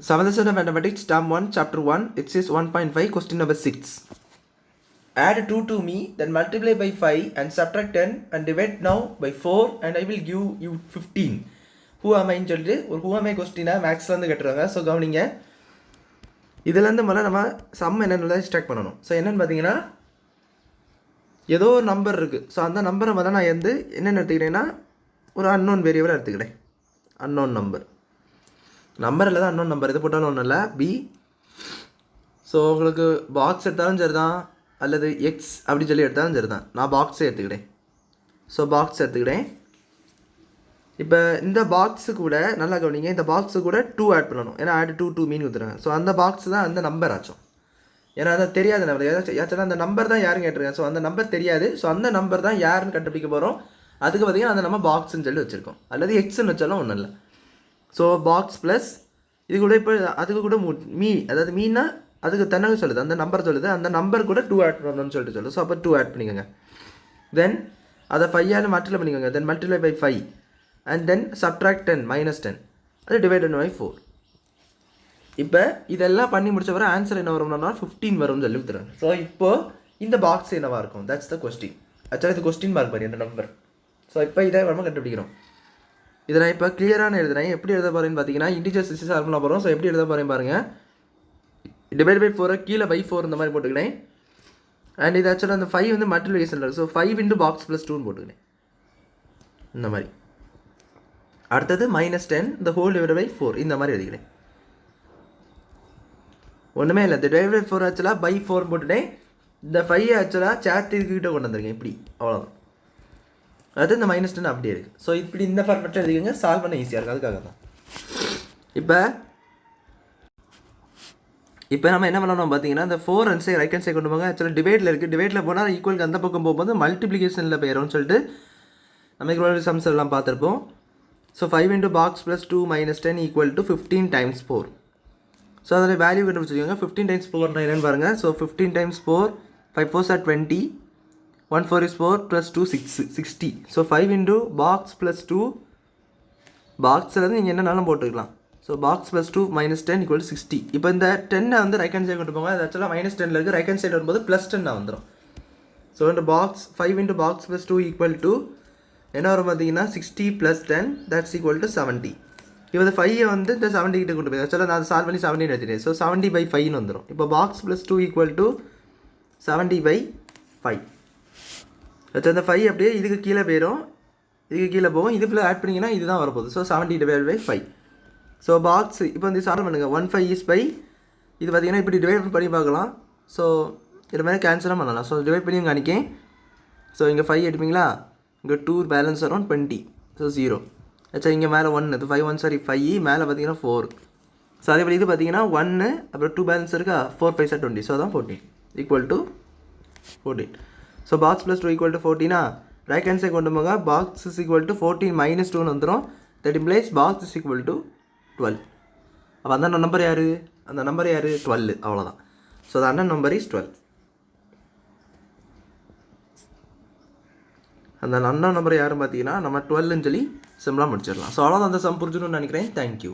7th lesson of mathematics, term 1, chapter 1, exercise 1.5, question number 6. Add 2 to me, then multiply by 5 and subtract 10 and divide now by 4 and I will give you 15. Who am I சொல்லிட்டு ஒரு who am I கொஸ்டினை மேக்ஸ்லேருந்து கேட்டுருவாங்க. So கவனிங்க, இதுலேருந்து முதல்ல நம்ம some என்னென்னு start பண்ணணும். So என்னென்னு பார்த்தீங்கன்னா, ஏதோ ஒரு நம்பர் இருக்குது. ஸோ அந்த நம்பரை முதல்ல நான் என்னென்னு எடுத்துக்கிறேன்னா ஒரு அன்னோன் வேரியபிளாக எடுத்துக்கிறேன். அன்னோன் நம்பர் இல்லை தான் அன்னோன் நம்பர், இது போட்டாலும் ஒன்றும் இல்லை, பி. ஸோ உங்களுக்கு பாக்ஸ் எடுத்தாலும் சரி தான், அல்லது எக்ஸ் அப்படி சொல்லி எடுத்தாலும் சரி தான். நான் பாக்ஸே எடுத்துக்கிட்டேன். ஸோ பாக்ஸ் எடுத்துக்கிட்டேன். இப்போ இந்த பாக்ஸு கூட நல்லா கவனிங்க, இந்த பாக்ஸு கூட 2 ஆட் பண்ணணும். ஏன்னா ஆட் 2 மீன் கொடுத்துருங்க. ஸோ அந்த பாக்ஸ் தான் அந்த நம்பர் ஆச்சும். ஏன்னா அதை தெரியாது நம்பர், ஏதாச்சும் அந்த நம்பர் தான் யாருன்னு கேட்டிருக்கேன். ஸோ அந்த நம்பர் தெரியாது. ஸோ அந்த நம்பர் தான் யாருன்னு கண்டுபிடிக்க போகிறோம். அதுக்கு பார்த்தீங்கன்னா அந்த நம்ம பாக்ஸ்ன்னு சொல்லி வச்சுருக்கோம், அல்லது எக்ஸ்ன்னு வச்சாலும் ஒன்றும் இல்லை. ஸோ பாக்ஸ் ப்ளஸ் இது கூட இப்போ அதுக்கு கூட அதாவது மீன்னா அதுக்கு தனக்கு சொல்லுது, அந்த நம்பர் சொல்லுது, அந்த நம்பர் கூட 2 ஆட் பண்ணணும்னு சொல்லிட்டு சொல்லுது. ஸோ அப்போ 2 ஆட் பண்ணிக்கோங்க. தென் அதை 5 மல்டிப்ளை பண்ணிக்கோங்க. Then multiply by 5 and then subtract 10 -10 அது டிவைடட் பை 4. இப்போ இதெல்லாம் பண்ணி முடிச்ச வர ஆன்சர் என்ன வரும்னா 15 வரும்னு சொல்லி கொடுத்துருங்க. ஸோ இப்போது இந்த பாக்ஸ் என்னவாக இருக்கும், தட்ஸ் த கொஸ்டின். ஆக்சுவலாக இது கொஸ்டின் மார்க் பண்ணி அந்த நம்பர். ஸோ இப்போ இதை நம்ம கண்டுபிடிக்கிறோம். இதை நான் இப்போ கிளியரான எழுதுறேன். எப்படி எழுத போகிறேன்னு பார்த்தீங்கன்னா, இன்டிஜர் சிக்ஸ் சால்வ் பண்ண போகிறோம். ஸோ எப்படி எழுத போகிறேன் பாருங்கள். டிவைட் பை 4 கீழே பை 4 இந்த மாதிரி போட்டுக்கிறேன். அண்ட் இது ஆக்சுவலாக அந்த 5 வந்து மல்டிப்ளிகேஷனில் இருக்குது. ஸோ 5 இன்ட்டு பாக்ஸ் ப்ளஸ் 2ன்னு போட்டுக்கிறேன் இந்த மாதிரி. அடுத்தது -10 இந்த ஹோல் டிவைட் பை 4 இந்த மாதிரி எழுதிக்கிறேன். ஒன்றுமே இல்லை, இந்த டிவைட் பை 4 ஆக்சுவலாக பை 4 போட்டுட்டேன். இந்த 5 ஆக்சுவலாக சேர்த்துக்கிட்ட கொண்டு வந்துருக்கேன் இப்படி, அவ்வளோதான். அது இந்த -10 அப்படியே இருக்குது. ஸோ இப்படி இந்த ஃபார்மெட்டில் எழுதிக்கோங்க, சால்வ் பண்ண ஈஸியாக இருக்குது. அதுக்காக தான் இப்போ நம்ம என்ன பண்ணணும் பார்த்தீங்கன்னா, இந்த 4 and side right hand side கொண்டு போங்க. ஆக்சுவலாக டிவைடில் இருக்குது. டிவைடில் போனால் ஈக்குவலுக்கு அந்த பக்கம் போகும்போது மல்டிப்ளிகேஷனில் போயிடும்னு சொல்லிட்டு நம்ம இவ்வளோ சம்ஸ் எல்லாம் பார்த்துருப்போம். So 5 into box plus 2 -10 equal to 15 × 4. So அதில் வேல்யூ கண்டுபிடிச்சிக்கோங்க. 15 × 4 என்னன்னு பாருங்கள். So 15 × 4 5 4s are 20, 1 4 is 4 plus 2 60. So 5 into box plus 2, பாக்ஸில் வந்து நீங்கள் என்னன்னாலும் போட்டுக்கலாம். So box plus 2 -10 = 60. இப்போ இந்த 10 வந்து ரைட் ஹேண்ட் சைடு கொண்டு போங்க. அது ஆக்சுவலாக -10 இருக்குது. ரைட் ஹேண்ட் சைடு வரும்போது +10 வந்துடும். ஸோ இந்த box 5 into box plus 2 equal to என்ன வரும் பார்த்தீங்கன்னா 60 + 10 தட்ஸ் ஈக்குவல் டு 70. இப்போ இந்த 5 வந்து இந்த 70 கிட்ட கொண்டு போய் ஆக்சுவலாக நான் சால்வ் பண்ணி 70 எடுத்துட்டேன். ஸோ 70/5 வந்துடும். இப்போ பாக்ஸ் ப்ளஸ் 2 ஈக்குவல் டு 70/5. ஆக்சுவலாக இந்த 5 அப்படியே இதுக்கு கீழே போயிடும், இதுக்கு கீழே போகும். இதுக்குள்ளே ஆட் பண்ணிங்கன்னா இதுதான் வரப்போகுது. ஸோ 70/5. ஸோ பாக்ஸ் இப்போ வந்து சால்வ் பண்ணுங்கள். 1 5 is by இது பார்த்தீங்கன்னா இப்படி டிவைட் பண்ணி பார்க்கலாம். ஸோ இது மாதிரி கேன்சலும் பண்ணலாம். ஸோ டிவைட் பண்ணி காணிக்கேன். ஸோ இங்கே 5 எடுப்பீங்களா, இங்கே 2 பேலன்ஸ் வரும் 20. ஸோ 0. ஆக்சுவலாக இங்கே மேலே 1, இது 5 1 5, மேலே பார்த்தீங்கன்னா 4. ஸோ அதேபடி இது பார்த்தீங்கன்னா 1 அப்புறம் 2 பேலன்ஸ் இருக்கா, 4 5 20. ஸோ அதான் 14 equal to 14. So box plus 2 equal to 14. Right hand side கொண்டு போங்க. பாக்ஸ் இஸ் ஈக்குவல் டு 14 -2 வந்துடும். That implies box is equal to 12. அப்போ அந்த நம்பர் யார், அந்த நம்பர் யார், 12. அவ்வளோதான். ஸோ அந்த அண்ணன் நம்பர் இஸ் 12. அந்த அண்ணன் நம்பர் யாருன்னு பார்த்தீங்கன்னா நம்ம 12ன்னு சொல்லி சிம்பிளாக முடிச்சிடலாம். ஸோ அவ்வளோதான், அந்த சம் புரிஞ்சுன்னு நினைக்கிறேன். தேங்க்யூ.